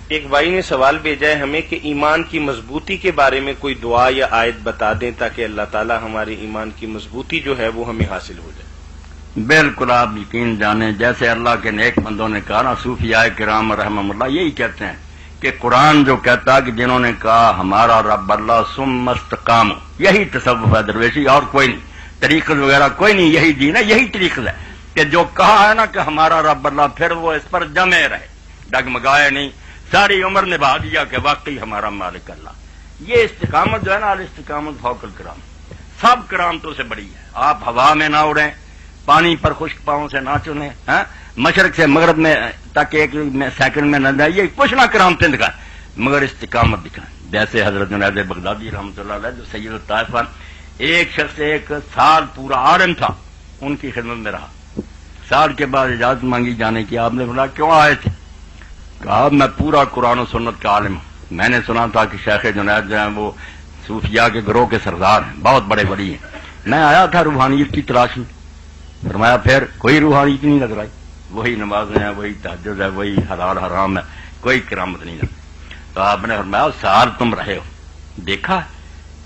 ایک بھائی نے سوال بھیجا ہے ہمیں کہ ایمان کی مضبوطی کے بارے میں کوئی دعا یا آیت بتا دیں تاکہ اللہ تعالیٰ ہمارے ایمان کی مضبوطی جو ہے وہ ہمیں حاصل ہو جائے۔ بالکل آپ یقین جانیں، جیسے اللہ کے نیک بندوں نے کہا نا، صوفیاء کرام رحمہ اللہ یہی کہتے ہیں کہ قرآن جو کہتا کہ جنہوں نے کہا ہمارا رب اللہ ثم استقاموا، یہی تصوف ہے درویشی، اور کوئی نہیں، طریقت وغیرہ کوئی نہیں، یہی دین ہے، یہی طریقت ہے کہ جو کہا ہے نا کہ ہمارا رب اللہ، پھر وہ اس پر جمے رہے، ڈگمگائے نہیں، ساری عمر نبھا دیا کہ واقعی ہمارا مالک اللہ۔ یہ استقامت جو ہے نا، الاستقامت فوق الکرام، سب کرامتوں سے بڑی ہے۔ آپ ہوا میں نہ اڑیں، پانی پر خشک پاؤں سے نہ چلیں، مشرق سے مغرب میں تک ایک سیکنڈ میں نہ جائیے، کچھ نہ کرامتیں دکھائیں مگر استقامت دکھائیں۔ جیسے حضرت جنید بغدادی رحمۃ اللہ علیہ جو سید الطائفہ، ایک شخص ایک سال پورا عالم تھا، ان کی خدمت میں رہا، سال کے بعد اجازت مانگی جانے کی، آپ نے بولا کیوں آئے تھے؟ کہا میں پورا قرآن و سنت کا عالم ہوں، میں نے سنا تھا کہ شیخ جنید جو ہیں وہ صوفیاء کے گروہ کے سردار ہیں، بہت بڑے ولی ہیں، میں آیا تھا روحانیت کی تلاش میں۔ فرمایا پھر کوئی روحانیت نہیں نظر آئی، وہی نمازیں ہیں، وہی تہجد ہے، وہی حلال حرام ہے، کوئی کرامت نہیں نظر۔ تو آپ نے فرمایا سال تم رہے ہو، دیکھا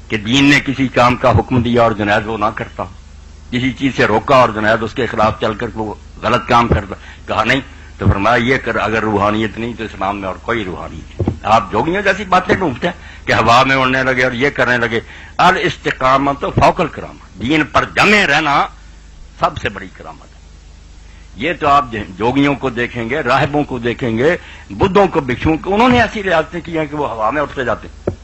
کہ دین نے کسی کام کا حکم دیا اور جنید وہ نہ کرتا، کسی چیز سے روکا اور جنید اس کے خلاف چل کر وہ غلط کام کرتا؟ کہا نہیں۔ تو فرمایا یہ کر، اگر روحانیت نہیں تو اسلام میں اور کوئی روحانیت نہیں۔ آپ جوگیوں جیسی باتیں ڈھونڈتے ہیں کہ ہوا میں اڑنے لگے اور یہ کرنے لگے۔ الاستقامت فوق الکرامت، دین پر جمے رہنا سب سے بڑی کرامت ہے۔ یہ تو آپ جوگیوں کو دیکھیں گے، راہبوں کو دیکھیں گے، بدھوں کو، بھکشوؤں کو، انہوں نے ایسی ریاستیں کی ہیں کہ وہ ہوا میں اٹھتے جاتے ہیں۔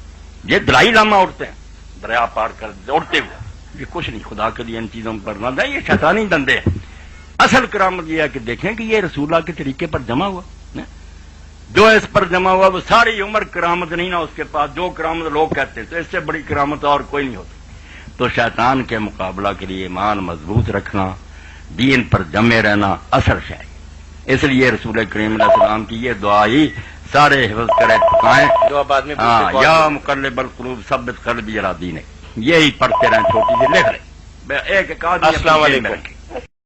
یہ دلائی لاما اٹھتے ہیں دریا پار کر اڑتے ہوئے، یہ کچھ نہیں، خدا کے لیے ان چیزوں پر نہ دیں، یہ شیطانی دندے ہیں۔ اصل کرامت یہ ہے کہ دیکھیں کہ یہ رسول اللہ کے طریقے پر جمع ہوا، جو اس پر جمع ہوا وہ ساری عمر کرامت نہیں نا اس کے پاس، جو کرامت لوگ کہتے ہیں تو اس سے بڑی کرامت اور کوئی نہیں ہوتی۔ تو شیطان کے مقابلہ کے لیے ایمان مضبوط رکھنا، دین پر جمے رہنا اصل شے۔ اس لیے رسول کریم علیہ السلام کی یہ دعا ہی سارے حفظ کرے پکائیں، یا مقلب القلوب ثبت قلبی علی دینک، یہی پڑھتے رہیں، چھوٹی سی لکھ لیں، ایک آدمی۔ السلام علیکم۔